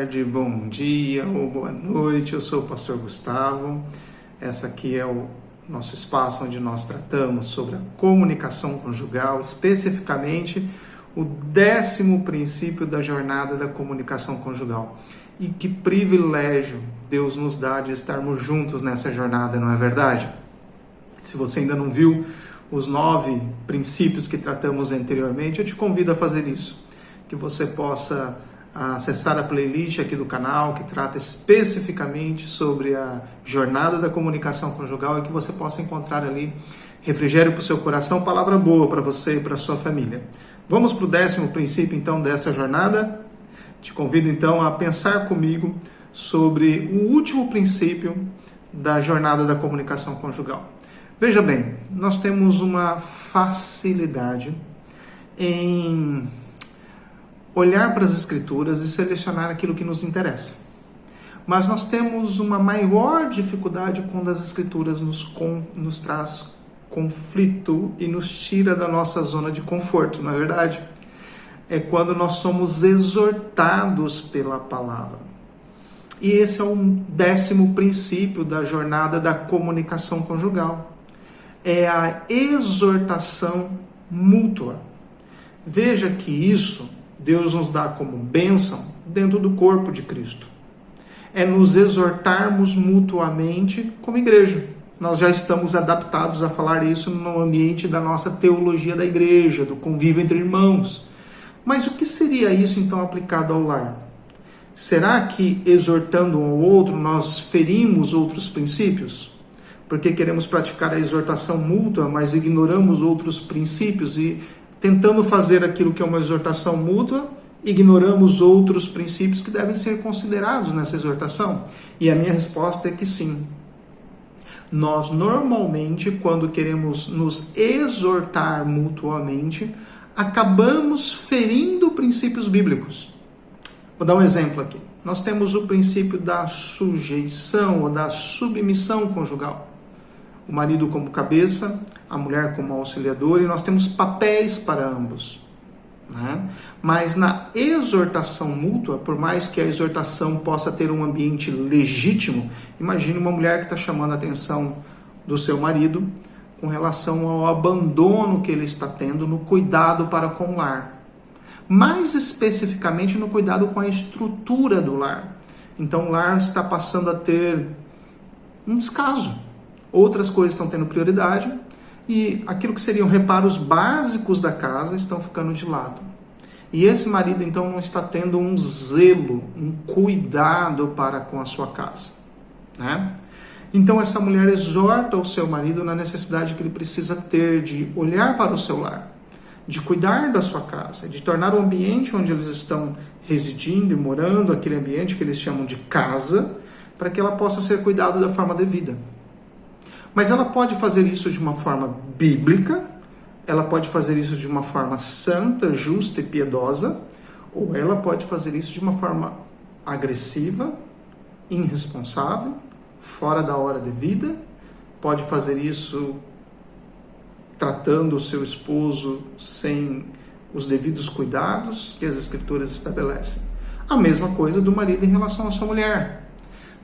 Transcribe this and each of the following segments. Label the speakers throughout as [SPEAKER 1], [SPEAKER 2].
[SPEAKER 1] tarde, bom dia ou boa noite. Eu sou o pastor Gustavo. Essa aqui é o nosso espaço onde nós tratamos sobre a comunicação conjugal, especificamente o 10º princípio da jornada da comunicação conjugal. E que privilégio Deus nos dá de estarmos juntos nessa jornada, não é verdade? Se você ainda não viu os 9 princípios que tratamos anteriormente, eu te convido a fazer isso. Que você possa acessar a playlist aqui do canal, que trata especificamente sobre a jornada da comunicação conjugal e que você possa encontrar ali refrigério para o seu coração, palavra boa para você e para a sua família. Vamos para o 10º princípio, então, dessa jornada? Te convido, então, a pensar comigo sobre o último princípio da jornada da comunicação conjugal. Veja bem, nós temos uma facilidade em olhar para as Escrituras e selecionar aquilo que nos interessa. Mas nós temos uma maior dificuldade quando as Escrituras nos traz conflito e nos tira da nossa zona de conforto, não é verdade? É quando nós somos exortados pela palavra. E esse é o 10º princípio da jornada da comunicação conjugal. É a exortação mútua. Veja que isso Deus nos dá como bênção dentro do corpo de Cristo. É nos exortarmos mutuamente como igreja. Nós já estamos adaptados a falar isso no ambiente da nossa teologia da igreja, do convívio entre irmãos. Mas o que seria isso então aplicado ao lar? Será que exortando um ao outro nós ferimos outros princípios? Porque queremos praticar a exortação mútua, mas ignoramos outros princípios e tentando fazer aquilo que é uma exortação mútua, ignoramos outros princípios que devem ser considerados nessa exortação? E a minha resposta é que sim. Nós normalmente, quando queremos nos exortar mutuamente, acabamos ferindo princípios bíblicos. Vou dar um exemplo aqui. Nós temos o princípio da sujeição ou da submissão conjugal. O marido como cabeça, a mulher como auxiliadora, e nós temos papéis para ambos. Né? Mas na exortação mútua, por mais que a exortação possa ter um ambiente legítimo, imagine uma mulher que está chamando a atenção do seu marido com relação ao abandono que ele está tendo no cuidado para com o lar. Mais especificamente no cuidado com a estrutura do lar. Então o lar está passando a ter um descaso. Outras coisas estão tendo prioridade e aquilo que seriam reparos básicos da casa estão ficando de lado. E esse marido então não está tendo um zelo, um cuidado para com a sua casa. Né? Então essa mulher exorta o seu marido na necessidade que ele precisa ter de olhar para o seu lar, de cuidar da sua casa, de tornar o ambiente onde eles estão residindo e morando, aquele ambiente que eles chamam de casa, para que ela possa ser cuidada da forma devida. Mas ela pode fazer isso de uma forma bíblica, ela pode fazer isso de uma forma santa, justa e piedosa, ou ela pode fazer isso de uma forma agressiva, irresponsável, fora da hora devida, pode fazer isso tratando o seu esposo sem os devidos cuidados que as Escrituras estabelecem. A mesma coisa do marido em relação à sua mulher.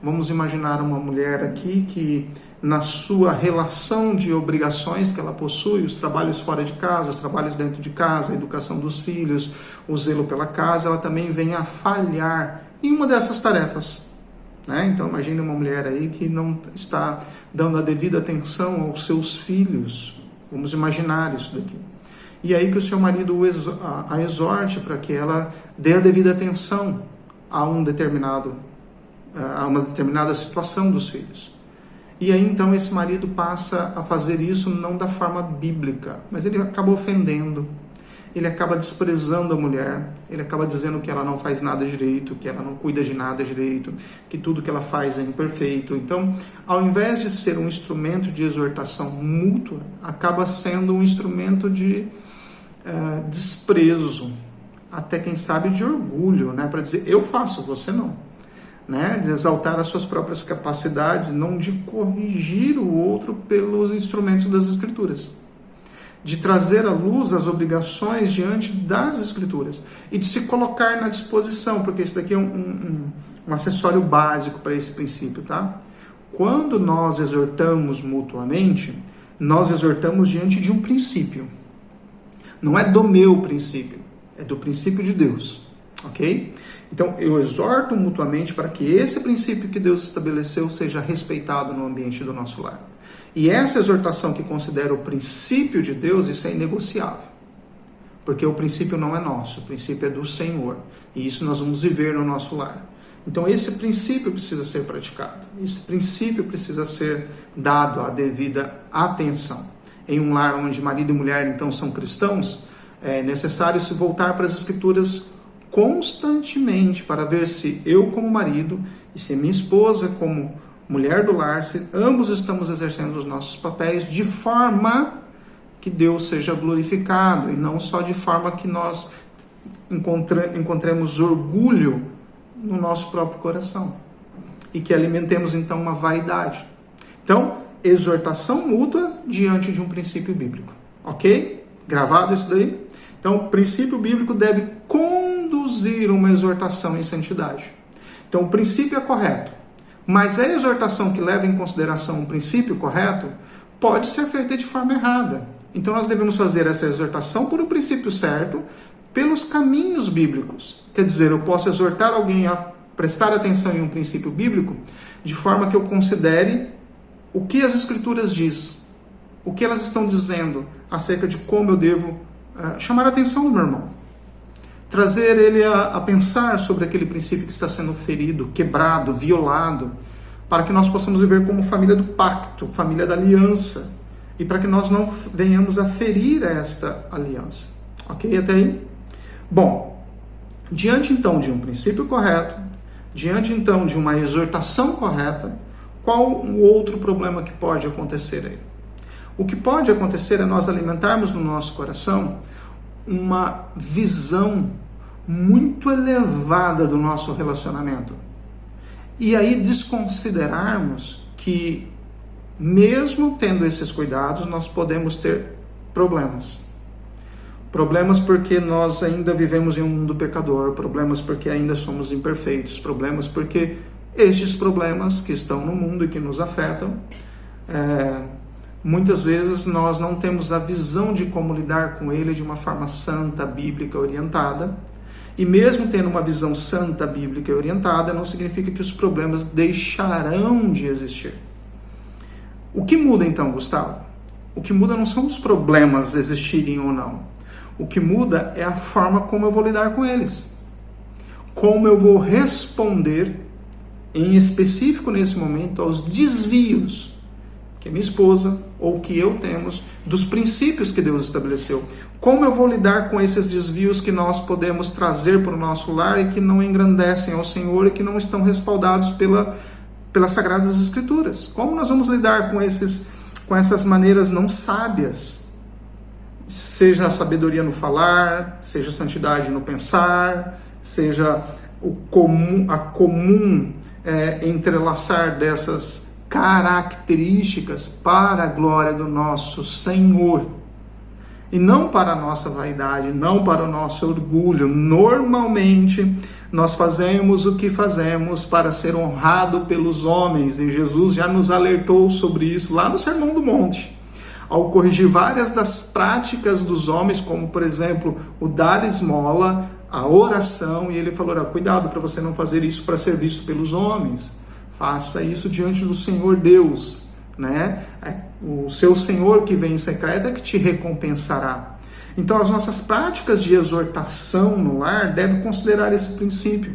[SPEAKER 1] Vamos imaginar uma mulher aqui que, na sua relação de obrigações que ela possui, os trabalhos fora de casa, os trabalhos dentro de casa, a educação dos filhos, o zelo pela casa, ela também vem a falhar em uma dessas tarefas. Né? Então imagine uma mulher aí que não está dando a devida atenção aos seus filhos. Vamos imaginar isso daqui. E aí que o seu marido a exorte para que ela dê a devida atenção a uma determinada situação dos filhos. E aí então esse marido passa a fazer isso não da forma bíblica, mas ele acaba ofendendo, ele acaba desprezando a mulher, ele acaba dizendo que ela não faz nada direito, que ela não cuida de nada direito, que tudo que ela faz é imperfeito. Então, ao invés de ser um instrumento de exortação mútua, acaba sendo um instrumento de desprezo, até quem sabe de orgulho, né? Para dizer, eu faço, você não. Né? De exaltar as suas próprias capacidades, não de corrigir o outro pelos instrumentos das Escrituras. de trazer à luz as obrigações diante das Escrituras e de se colocar na disposição, porque isso daqui é um acessório básico para esse princípio, tá? Quando nós exortamos mutuamente, nós exortamos diante de um princípio. Não é do meu princípio, é do princípio de Deus, ok? Então, eu exorto mutuamente para que esse princípio que Deus estabeleceu seja respeitado no ambiente do nosso lar. E essa exortação que considera o princípio de Deus, isso é inegociável. Porque o princípio não é nosso, o princípio é do Senhor. E isso nós vamos viver no nosso lar. Então esse princípio precisa ser praticado. Esse princípio precisa ser dado a devida atenção. Em um lar onde marido e mulher então são cristãos, é necessário se voltar para as Escrituras constantemente para ver se eu como marido e se minha esposa como mulher do lar, se ambos estamos exercendo os nossos papéis de forma que Deus seja glorificado e não só de forma que nós encontremos orgulho no nosso próprio coração e que alimentemos então uma vaidade. Então, exortação mútua diante de um princípio bíblico, ok? Gravado isso daí? Então, o princípio bíblico deve conduzir uma exortação em santidade. Então, o princípio é correto, mas a exortação que leva em consideração um princípio correto pode ser feita de forma errada. Então, nós devemos fazer essa exortação por um princípio certo, pelos caminhos bíblicos. Quer dizer, eu posso exortar alguém a prestar atenção em um princípio bíblico de forma que eu considere o que as Escrituras diz, o que elas estão dizendo acerca de como eu devo chamar a atenção do meu irmão. Trazer ele a pensar sobre aquele princípio que está sendo ferido, quebrado, violado, para que nós possamos viver como família do pacto, família da aliança, e para que nós não venhamos a ferir esta aliança. Ok? Até aí? Bom, diante então de um princípio correto, diante então de uma exortação correta, qual o outro problema que pode acontecer aí? O que pode acontecer é nós alimentarmos no nosso coração uma visão muito elevada do nosso relacionamento. E aí desconsiderarmos que, mesmo tendo esses cuidados, nós podemos ter problemas. Problemas porque nós ainda vivemos em um mundo pecador, problemas porque ainda somos imperfeitos, problemas porque estes problemas que estão no mundo e que nos afetam, muitas vezes nós não temos a visão de como lidar com ele de uma forma santa, bíblica, orientada. E mesmo tendo uma visão santa, bíblica e orientada, não significa que os problemas deixarão de existir. O que muda então, Gustavo? O que muda não são os problemas existirem ou não. O que muda é a forma como eu vou lidar com eles. Como eu vou responder, em específico nesse momento, aos desvios que minha esposa ou que eu temos dos princípios que Deus estabeleceu. Como eu vou lidar com esses desvios que nós podemos trazer para o nosso lar e que não engrandecem ao Senhor e que não estão respaldados pelas Sagradas Escrituras? Como nós vamos lidar com essas maneiras não sábias? Seja a sabedoria no falar, seja a santidade no pensar, seja a comum entrelaçar dessas características para a glória do nosso Senhor. E não para a nossa vaidade, não para o nosso orgulho. Normalmente, nós fazemos o que fazemos para ser honrado pelos homens. E Jesus já nos alertou sobre isso lá no Sermão do Monte. Ao corrigir várias das práticas dos homens, como, por exemplo, o dar esmola, a oração. E ele falou, cuidado para você não fazer isso para ser visto pelos homens. Faça isso diante do Senhor Deus, né? O seu Senhor que vem em secreto é que te recompensará. Então, as nossas práticas de exortação no lar devem considerar esse princípio.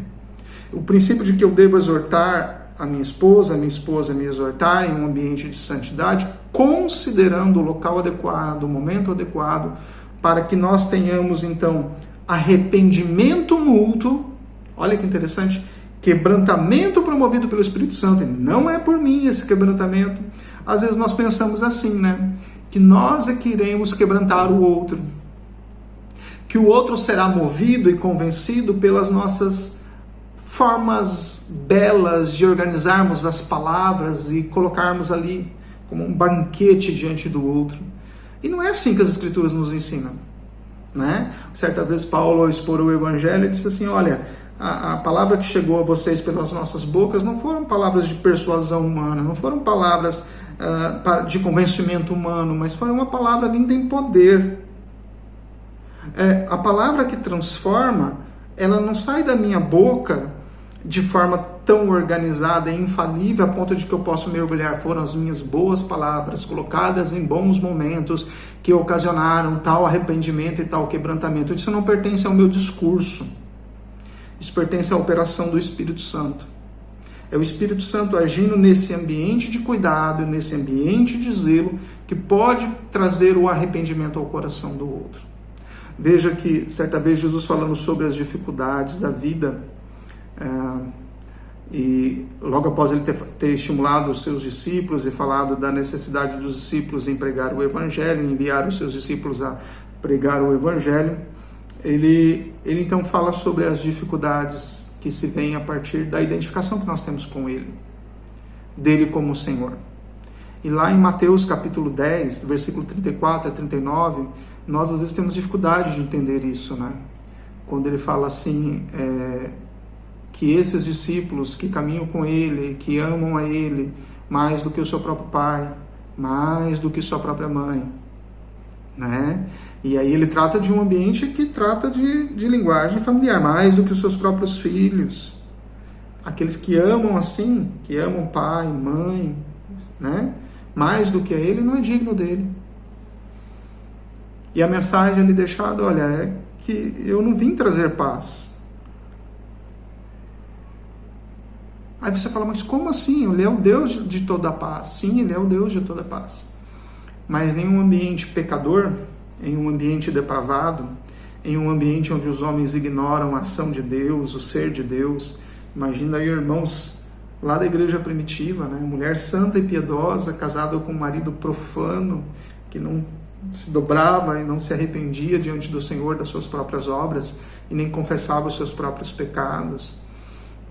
[SPEAKER 1] O princípio de que eu devo exortar a minha esposa me exortar em um ambiente de santidade, considerando o local adequado, o momento adequado, para que nós tenhamos, então, arrependimento mútuo. Olha que interessante. Quebrantamento promovido pelo Espírito Santo, e não é por mim esse quebrantamento. Às vezes nós pensamos assim, né? Que nós é que iremos quebrantar o outro. Que o outro será movido e convencido pelas nossas formas belas de organizarmos as palavras e colocarmos ali como um banquete diante do outro. E não é assim que as Escrituras nos ensinam, né? Certa vez Paulo, ao expor o Evangelho, disse assim, olha, a palavra que chegou a vocês pelas nossas bocas não foram palavras de persuasão humana, não foram palavras de convencimento humano, mas foi uma palavra vinda em poder. A palavra que transforma, ela não sai da minha boca de forma tão organizada e infalível a ponto de que eu possa mergulhar. Foram as minhas boas palavras, colocadas em bons momentos, que ocasionaram tal arrependimento e tal quebrantamento. Isso não pertence ao meu discurso. Isso pertence à operação do Espírito Santo. É o Espírito Santo agindo nesse ambiente de cuidado, nesse ambiente de zelo, que pode trazer o arrependimento ao coração do outro. Veja que, certa vez, Jesus falando sobre as dificuldades da vida, e logo após ele ter estimulado os seus discípulos e falado da necessidade dos discípulos em pregar o Evangelho, enviar os seus discípulos a pregar o Evangelho, ele então fala sobre as dificuldades que se vêm a partir da identificação que nós temos com ele, dele como Senhor. E lá em Mateus capítulo 10, versículo 34 a 39, nós às vezes temos dificuldade de entender isso, né? Quando ele fala assim, que esses discípulos que caminham com ele, que amam a ele mais do que o seu próprio pai, mais do que sua própria mãe, né? E aí ele trata de um ambiente que trata de linguagem familiar, mais do que os seus próprios filhos. Aqueles que amam assim, que amam pai, mãe, né? Mais do que a ele, não é digno dele. E a mensagem ali deixada, olha, é que eu não vim trazer paz. Aí você fala, mas como assim? Ele é o Deus de toda a paz. Sim, ele é o Deus de toda a paz. Mas em um ambiente pecador, em um ambiente depravado, em um ambiente onde os homens ignoram a ação de Deus, o ser de Deus. Imagina aí, irmãos, lá da igreja primitiva, né? Mulher santa e piedosa, casada com um marido profano, que não se dobrava e não se arrependia diante do Senhor das suas próprias obras e nem confessava os seus próprios pecados.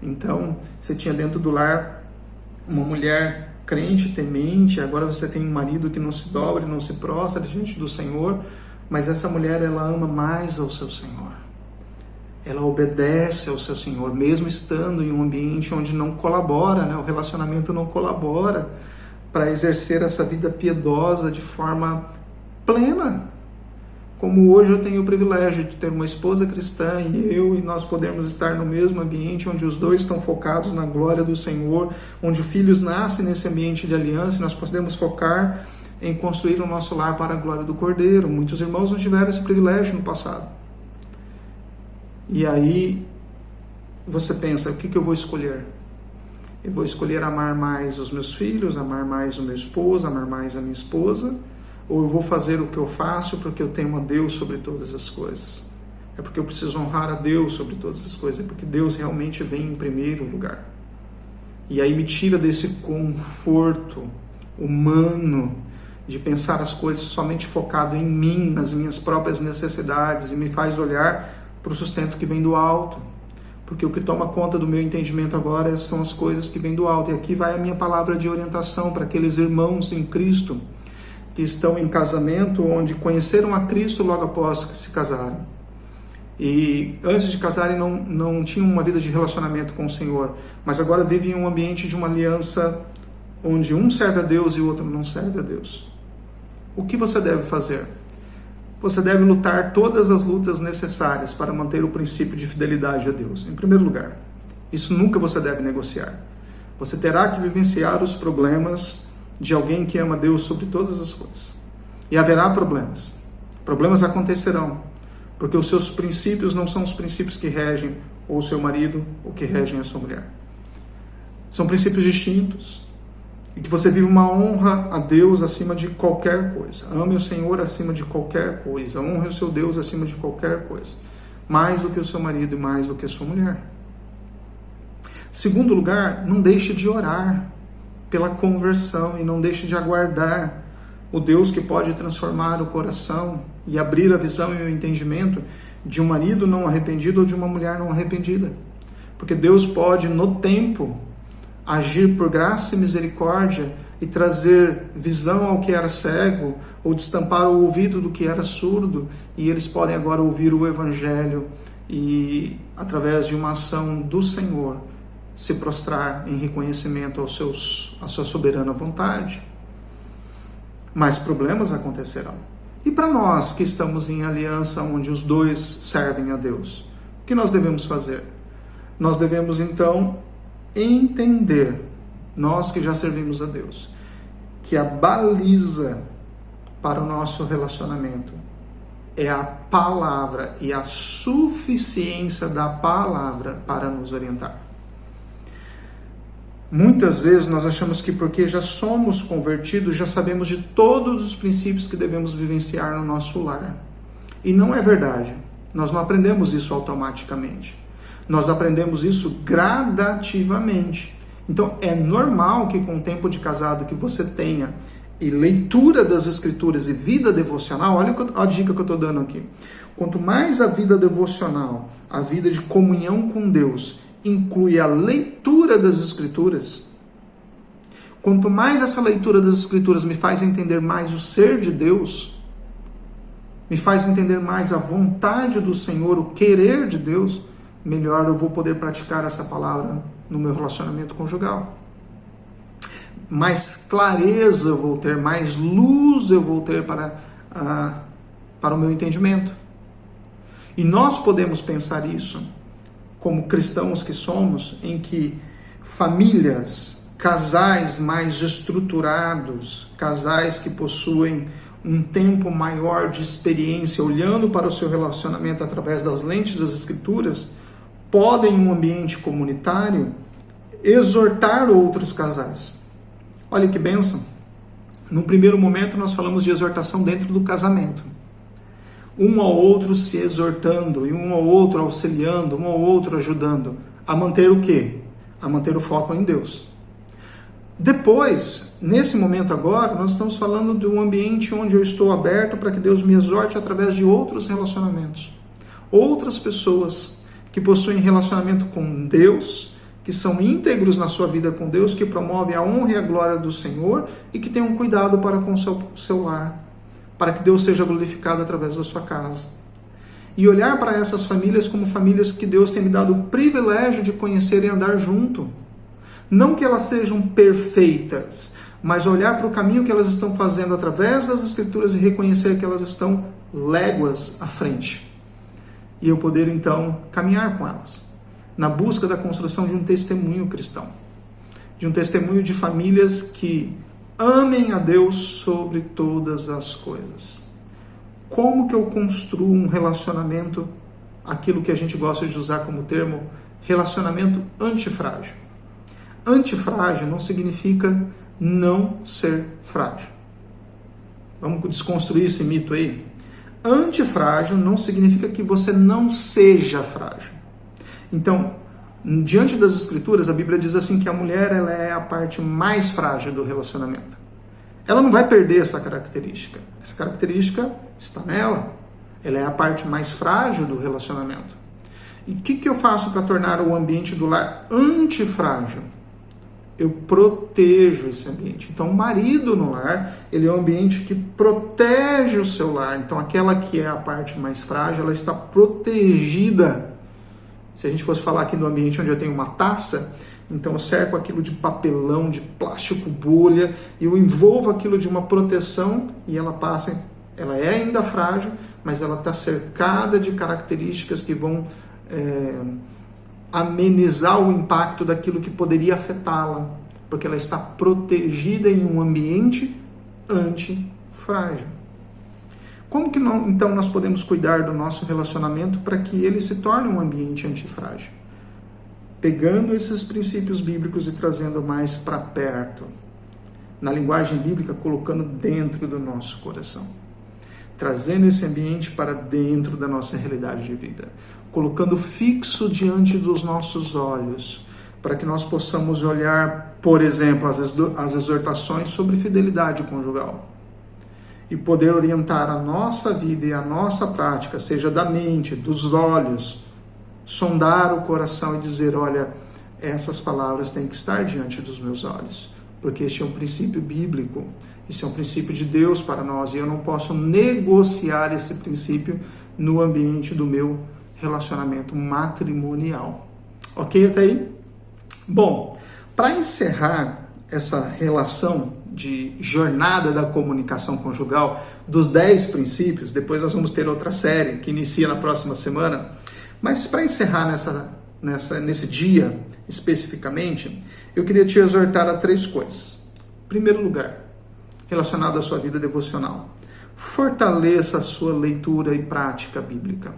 [SPEAKER 1] Então, você tinha dentro do lar uma mulher crente, temente, agora você tem um marido que não se dobra e não se prostra diante do Senhor, mas essa mulher, ela ama mais ao seu Senhor. Ela obedece ao seu Senhor, mesmo estando em um ambiente onde não colabora, né? O relacionamento não colabora para exercer essa vida piedosa de forma plena. Como hoje eu tenho o privilégio de ter uma esposa cristã e nós podemos estar no mesmo ambiente onde os dois estão focados na glória do Senhor, onde filhos nascem nesse ambiente de aliança, e nós podemos focar em construir o nosso lar para a glória do Cordeiro. Muitos irmãos não tiveram esse privilégio no passado. E aí você pensa, o que eu vou escolher? Eu vou escolher amar mais os meus filhos, amar mais o meu esposo, amar mais a minha esposa, ou eu vou fazer o que eu faço porque eu temo a Deus sobre todas as coisas? É porque eu preciso honrar a Deus sobre todas as coisas, é porque Deus realmente vem em primeiro lugar. E aí me tira desse conforto humano de pensar as coisas somente focado em mim, nas minhas próprias necessidades, e me faz olhar para o sustento que vem do alto. Porque o que toma conta do meu entendimento agora são as coisas que vêm do alto. E aqui vai a minha palavra de orientação para aqueles irmãos em Cristo que estão em casamento, onde conheceram a Cristo logo após que se casaram. E antes de casarem não tinham uma vida de relacionamento com o Senhor, mas agora vivem em um ambiente de uma aliança onde um serve a Deus e o outro não serve a Deus. O que você deve fazer? Você deve lutar todas as lutas necessárias para manter o princípio de fidelidade a Deus. Em primeiro lugar, isso nunca você deve negociar. Você terá que vivenciar os problemas de alguém que ama Deus sobre todas as coisas. E haverá problemas. Problemas acontecerão, porque os seus princípios não são os princípios que regem ou o seu marido ou que regem a sua mulher. São princípios distintos. E que você vive uma honra a Deus acima de qualquer coisa. Ame o Senhor acima de qualquer coisa. Honre o seu Deus acima de qualquer coisa. Mais do que o seu marido e mais do que a sua mulher. Segundo lugar, não deixe de orar pela conversão e não deixe de aguardar o Deus que pode transformar o coração e abrir a visão e o entendimento de um marido não arrependido ou de uma mulher não arrependida. Porque Deus pode, no tempo, agir por graça e misericórdia e trazer visão ao que era cego, ou destampar o ouvido do que era surdo, e eles podem agora ouvir o Evangelho e, através de uma ação do Senhor, se prostrar em reconhecimento à sua soberana vontade. Mas problemas acontecerão. E para nós que estamos em aliança onde os dois servem a Deus, o que nós devemos fazer? Nós devemos então entender, nós que já servimos a Deus, que a baliza para o nosso relacionamento é a palavra e a suficiência da palavra para nos orientar. Muitas vezes nós achamos que porque já somos convertidos, já sabemos de todos os princípios que devemos vivenciar no nosso lar. E não é verdade. Nós não aprendemos isso automaticamente. Nós aprendemos isso gradativamente. Então é normal que com o tempo de casado que você tenha e leitura das Escrituras e vida devocional, olha a dica que eu estou dando aqui. Quanto mais a vida devocional, a vida de comunhão com Deus, inclui a leitura das Escrituras, quanto mais essa leitura das Escrituras me faz entender mais o ser de Deus, me faz entender mais a vontade do Senhor, o querer de Deus, melhor eu vou poder praticar essa palavra no meu relacionamento conjugal. Mais clareza eu vou ter, mais luz eu vou ter para o meu entendimento. E nós podemos pensar isso como cristãos que somos, em que famílias, casais mais estruturados, casais que possuem um tempo maior de experiência, olhando para o seu relacionamento através das lentes das Escrituras, podem, em um ambiente comunitário, exortar outros casais. Olha que bênção! No primeiro momento nós falamos de exortação dentro do casamento. Um ao outro se exortando, e um ao outro auxiliando, um ao outro ajudando. A manter o quê? A manter o foco em Deus. Depois, nesse momento agora, nós estamos falando de um ambiente onde eu estou aberto para que Deus me exorte através de outros relacionamentos. Outras pessoas que possuem relacionamento com Deus, que são íntegros na sua vida com Deus, que promovem a honra e a glória do Senhor e que tenham cuidado para com o seu lar, para que Deus seja glorificado através da sua casa. E olhar para essas famílias como famílias que Deus tem me dado o privilégio de conhecer e andar junto. Não que elas sejam perfeitas, mas olhar para o caminho que elas estão fazendo através das Escrituras e reconhecer que elas estão léguas à frente. E eu poder então caminhar com elas, na busca da construção de um testemunho cristão, de um testemunho de famílias que amem a Deus sobre todas as coisas. Como que eu construo um relacionamento, aquilo que a gente gosta de usar como termo, relacionamento antifrágil? Antifrágil não significa não ser frágil. Vamos desconstruir esse mito aí? Antifrágil não significa que você não seja frágil. Então, diante das Escrituras, a Bíblia diz assim que a mulher ela é a parte mais frágil do relacionamento. Ela não vai perder essa característica. Essa característica está nela. Ela é a parte mais frágil do relacionamento. E o que eu faço para tornar o ambiente do lar antifrágil? Eu protejo esse ambiente. Então, o marido no lar, ele é um ambiente que protege o seu lar. Então, aquela que é a parte mais frágil, ela está protegida. Se a gente fosse falar aqui do ambiente onde eu tenho uma taça, então eu cerco aquilo de papelão, de plástico, bolha, e eu envolvo aquilo de uma proteção e ela passa, ela é ainda frágil, mas ela está cercada de características que vão amenizar o impacto daquilo que poderia afetá-la, porque ela está protegida em um ambiente antifrágil. Como que então nós podemos cuidar do nosso relacionamento para que ele se torne um ambiente antifrágil? Pegando esses princípios bíblicos e trazendo mais para perto, na linguagem bíblica, colocando dentro do nosso coração. Trazendo esse ambiente para dentro da nossa realidade de vida. Colocando fixo diante dos nossos olhos, para que nós possamos olhar, por exemplo, as exortações sobre fidelidade conjugal. E poder orientar a nossa vida e a nossa prática, seja da mente, dos olhos, sondar o coração e dizer, olha, essas palavras têm que estar diante dos meus olhos. porque este é um princípio bíblico, esse é um princípio de Deus para nós, e eu não posso negociar esse princípio no ambiente do meu relacionamento matrimonial. Ok até aí? Bom, para encerrar essa relação de jornada da comunicação conjugal, dos 10 princípios, depois nós vamos ter outra série que inicia na próxima semana, mas para encerrar nesse dia especificamente, eu queria te exortar a 3 coisas. Em primeiro lugar, relacionado à sua vida devocional, fortaleça a sua leitura e prática bíblica.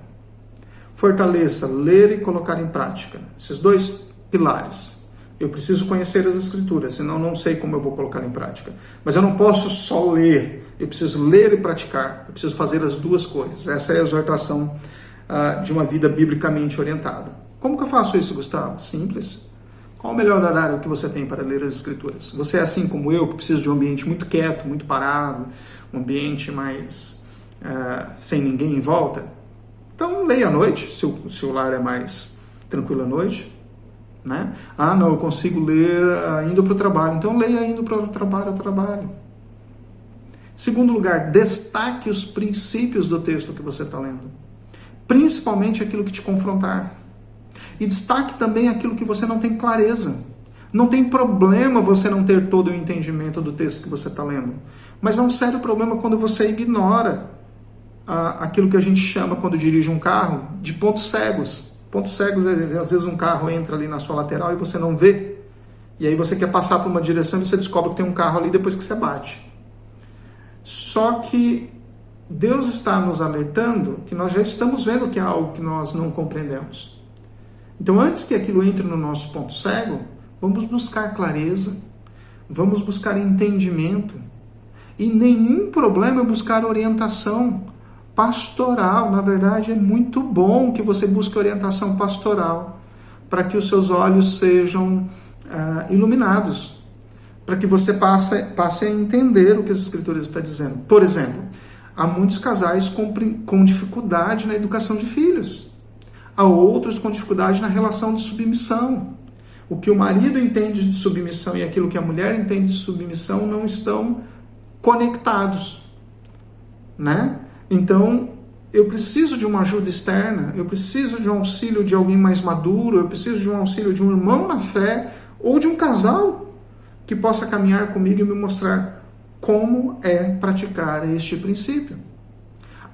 [SPEAKER 1] Fortaleça, ler e colocar em prática. Esses 2 pilares. Eu preciso conhecer as Escrituras, senão não sei como eu vou colocar em prática. Mas eu não posso só ler, eu preciso ler e praticar. Eu preciso fazer as 2 coisas. Essa é a exortação de uma vida biblicamente orientada. Como que eu faço isso, Gustavo? Simples. Qual o melhor horário que você tem para ler as Escrituras? Você é assim como eu, que precisa de um ambiente muito quieto, muito parado, um ambiente mais sem ninguém em volta? Então, leia à noite, se o seu lar é mais tranquilo à noite. Né? Ah, não, eu consigo ler indo para o trabalho. Então, leia indo para o trabalho. Segundo lugar, destaque os princípios do texto que você está lendo. Principalmente aquilo que te confrontar. E destaque também aquilo que você não tem clareza. Não tem problema você não ter todo o entendimento do texto que você está lendo. Mas é um sério problema quando você ignora aquilo que a gente chama, quando dirige um carro, de pontos cegos. Pontos cegos, às vezes um carro entra ali na sua lateral e você não vê. E aí você quer passar por uma direção e você descobre que tem um carro ali depois que você bate. Só que Deus está nos alertando que nós já estamos vendo que é algo que nós não compreendemos. Então, antes que aquilo entre no nosso ponto cego, vamos buscar clareza, vamos buscar entendimento. E nenhum problema é buscar orientação pastoral. Na verdade, é muito bom que você busque orientação pastoral, para que os seus olhos sejam iluminados, para que você passe a entender o que as Escrituras estão dizendo. Por exemplo, há muitos casais com dificuldade na educação de filhos. Há outros com dificuldade na relação de submissão. O que o marido entende de submissão e aquilo que a mulher entende de submissão não estão conectados, né? Então, eu preciso de uma ajuda externa, eu preciso de um auxílio de alguém mais maduro, eu preciso de um auxílio de um irmão na fé ou de um casal que possa caminhar comigo e me mostrar como é praticar este princípio.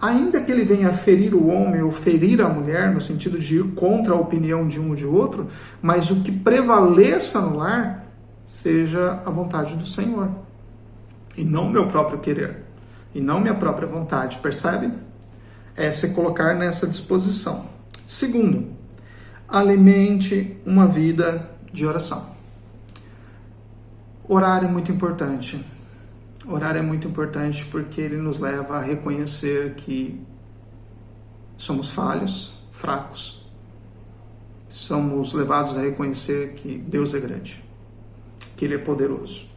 [SPEAKER 1] Ainda que ele venha ferir o homem ou ferir a mulher, no sentido de ir contra a opinião de um ou de outro, mas o que prevaleça no lar seja a vontade do Senhor. E não o meu próprio querer. E não minha própria vontade. Percebe? É se colocar nessa disposição. Segundo, alimente uma vida de oração. Orar é muito importante. Orar é muito importante porque ele nos leva a reconhecer que somos falhos, fracos. Somos levados a reconhecer que Deus é grande, que Ele é poderoso.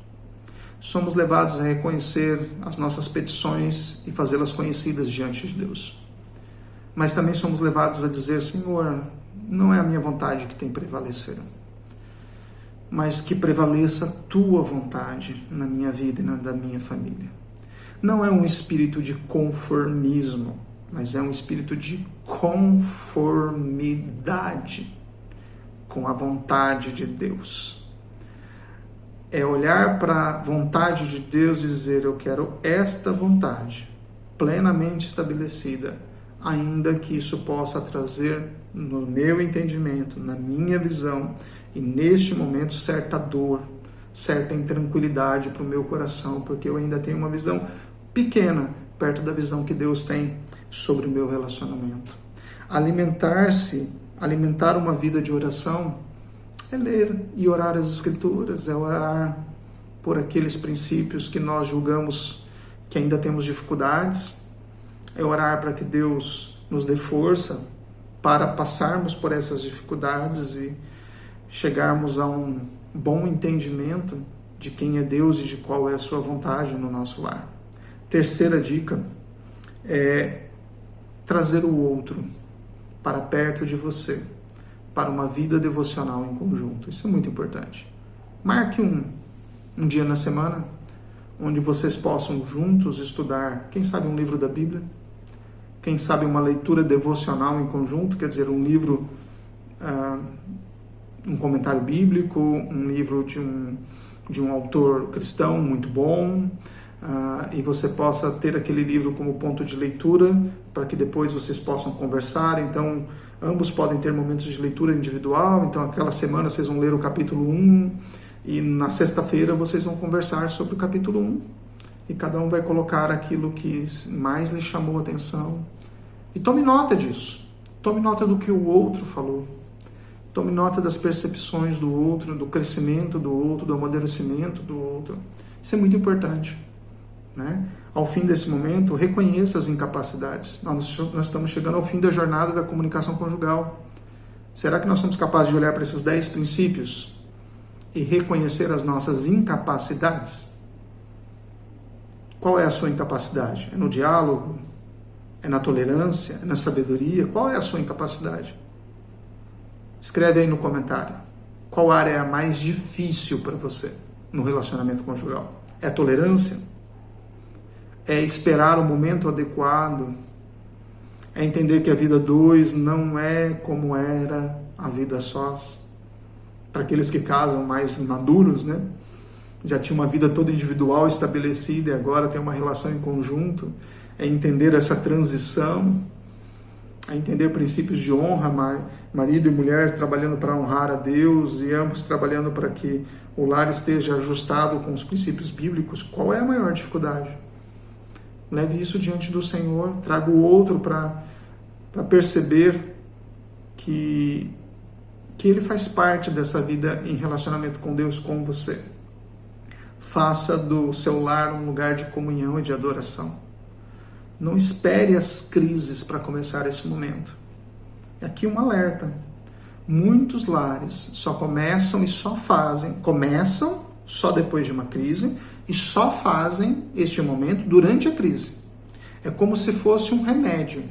[SPEAKER 1] Somos levados a reconhecer as nossas petições e fazê-las conhecidas diante de Deus. Mas também somos levados a dizer, Senhor, não é a minha vontade que tem que prevalecer, mas que prevaleça a Tua vontade na minha vida e na da minha família. Não é um espírito de conformismo, mas é um espírito de conformidade com a vontade de Deus. É olhar para a vontade de Deus e dizer, eu quero esta vontade plenamente estabelecida, ainda que isso possa trazer no meu entendimento, na minha visão, e neste momento certa dor, certa intranquilidade para o meu coração, porque eu ainda tenho uma visão pequena perto da visão que Deus tem sobre o meu relacionamento. Alimentar uma vida de oração é ler e orar as Escrituras, é orar por aqueles princípios que nós julgamos que ainda temos dificuldades, é orar para que Deus nos dê força para passarmos por essas dificuldades e chegarmos a um bom entendimento de quem é Deus e de qual é a sua vontade no nosso lar. Terceira dica é trazer o outro para perto de você, para uma vida devocional em conjunto. Isso é muito importante. Marque um dia na semana, onde vocês possam juntos estudar, quem sabe um livro da Bíblia, quem sabe uma leitura devocional em conjunto, quer dizer, um livro, um comentário bíblico, um livro de um autor cristão muito bom, e você possa ter aquele livro como ponto de leitura, para que depois vocês possam conversar. Então, ambos podem ter momentos de leitura individual, então aquela semana vocês vão ler o capítulo 1, e na sexta-feira vocês vão conversar sobre o capítulo 1, e cada um vai colocar aquilo que mais lhe chamou a atenção. E tome nota disso, tome nota do que o outro falou, tome nota das percepções do outro, do crescimento do outro, do amadurecimento do outro. Isso é muito importante, né? Ao fim desse momento, reconheça as incapacidades. Nós estamos chegando ao fim da jornada da comunicação conjugal. Será que nós somos capazes de olhar para esses 10 princípios e reconhecer as nossas incapacidades? Qual é a sua incapacidade? É no diálogo? É na tolerância? É na sabedoria? Qual é a sua incapacidade? Escreve aí no comentário. Qual área é a mais difícil para você no relacionamento conjugal? É a tolerância? É esperar o momento adequado? É entender que a vida 2 não é como era a vida sós? Para aqueles que casam mais maduros, né? Já tinha uma vida toda individual estabelecida e agora tem uma relação em conjunto. É entender essa transição, é entender princípios de honra, marido e mulher trabalhando para honrar a Deus e ambos trabalhando para que o lar esteja ajustado com os princípios bíblicos. Qual é a maior dificuldade? Leve isso diante do Senhor, traga o outro para perceber que Ele faz parte dessa vida em relacionamento com Deus, com você. Faça do seu lar um lugar de comunhão e de adoração. Não espere as crises para começar esse momento. Aqui um alerta. Muitos lares só começam e só fazem, começam só depois de uma crise e só fazem este momento durante a crise. É como se fosse um remédio,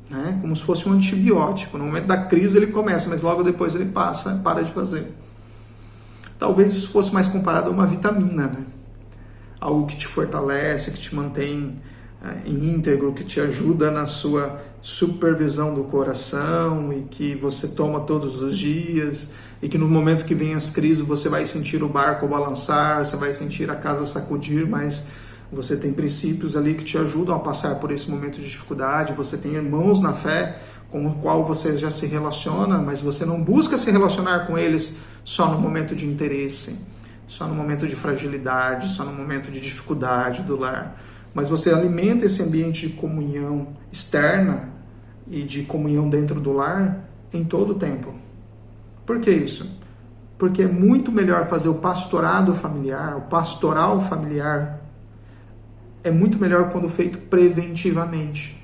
[SPEAKER 1] né? Como se fosse um antibiótico. No momento da crise ele começa, mas logo depois ele para de fazer. Talvez isso fosse mais comparado a uma vitamina, né? Algo que te fortalece, que te mantém íntegro, que te ajuda na sua supervisão do coração e que você toma todos os dias e que no momento que vem as crises você vai sentir o barco balançar, você vai sentir a casa sacudir, mas você tem princípios ali que te ajudam a passar por esse momento de dificuldade, você tem irmãos na fé com o qual você já se relaciona, mas você não busca se relacionar com eles só no momento de interesse, só no momento de fragilidade, só no momento de dificuldade do lar. Mas você alimenta esse ambiente de comunhão externa e de comunhão dentro do lar em todo o tempo. Por que isso? Porque é muito melhor fazer o pastorado familiar, o pastoral familiar, é muito melhor quando feito preventivamente.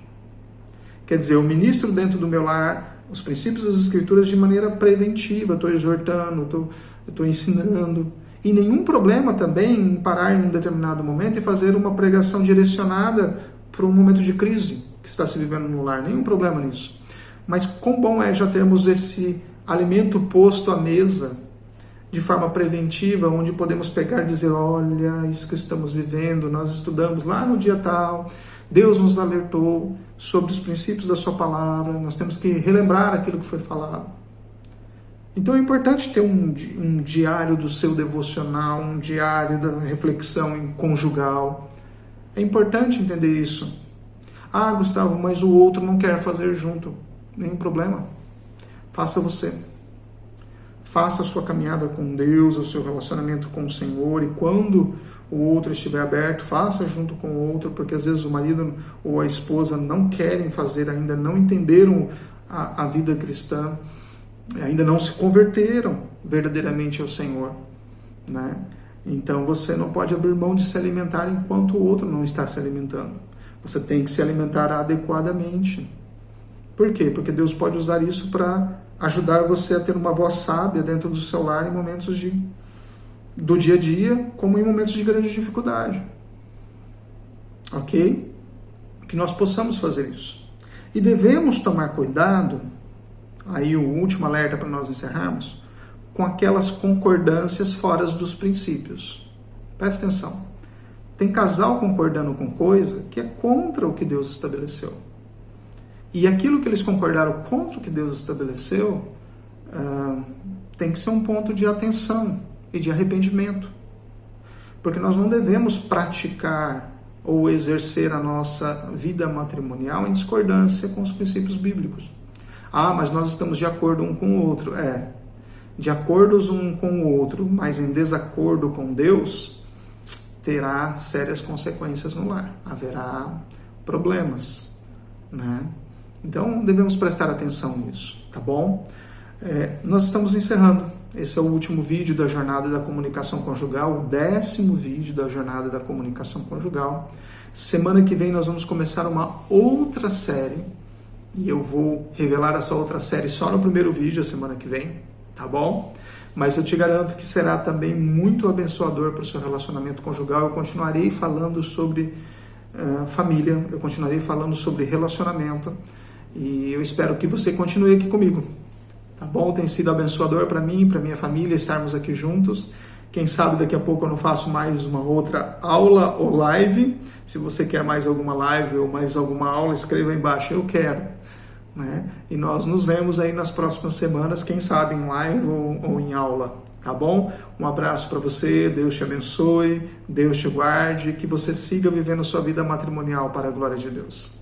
[SPEAKER 1] Quer dizer, eu ministro dentro do meu lar os princípios das Escrituras de maneira preventiva, estou exortando, estou ensinando. E nenhum problema também em parar em um determinado momento e fazer uma pregação direcionada para um momento de crise que está se vivendo no lar. Nenhum problema nisso. Mas quão bom é já termos esse alimento posto à mesa de forma preventiva, onde podemos pegar e dizer, olha, isso que estamos vivendo, nós estudamos lá no dia tal, Deus nos alertou sobre os princípios da sua palavra, nós temos que relembrar aquilo que foi falado. Então é importante ter um diário do seu devocional, um diário da reflexão conjugal. É importante entender isso. Ah, Gustavo, mas o outro não quer fazer junto. Nenhum problema. Faça você. Faça a sua caminhada com Deus, o seu relacionamento com o Senhor, e quando o outro estiver aberto, faça junto com o outro, porque às vezes o marido ou a esposa não querem fazer ainda, não entenderam a vida cristã, ainda não se converteram verdadeiramente ao Senhor, né? Então você não pode abrir mão de se alimentar enquanto o outro não está se alimentando. Você tem que se alimentar adequadamente. Por quê? Porque Deus pode usar isso para ajudar você a ter uma voz sábia dentro do seu lar em momentos do dia a dia, como em momentos de grande dificuldade. Ok? Que nós possamos fazer isso. E devemos tomar cuidado, aí o último alerta para nós encerrarmos, com aquelas concordâncias fora dos princípios. Presta atenção. Tem casal concordando com coisa que é contra o que Deus estabeleceu. E aquilo que eles concordaram contra o que Deus estabeleceu tem que ser um ponto de atenção e de arrependimento. Porque nós não devemos praticar ou exercer a nossa vida matrimonial em discordância com os princípios bíblicos. Mas nós estamos de acordo um com o outro. De acordos um com o outro, mas em desacordo com Deus, terá sérias consequências no lar. Haverá problemas, né? Então, devemos prestar atenção nisso, tá bom? Nós estamos encerrando. Esse é o último vídeo da Jornada da Comunicação Conjugal, o 10º vídeo da Jornada da Comunicação Conjugal. Semana que vem nós vamos começar uma outra série, e eu vou revelar essa outra série só no primeiro vídeo, a semana que vem, tá bom? Mas eu te garanto que será também muito abençoador para o seu relacionamento conjugal. Eu continuarei falando sobre família, eu continuarei falando sobre relacionamento, e eu espero que você continue aqui comigo. Tá bom? Tem sido abençoador para mim e para minha família estarmos aqui juntos. Quem sabe daqui a pouco eu não faço mais uma outra aula ou live. Se você quer mais alguma live ou mais alguma aula, escreva aí embaixo, eu quero. Né? E nós nos vemos aí nas próximas semanas, quem sabe em live ou em aula. Tá bom? Um abraço para você, Deus te abençoe, Deus te guarde, que você siga vivendo sua vida matrimonial para a glória de Deus.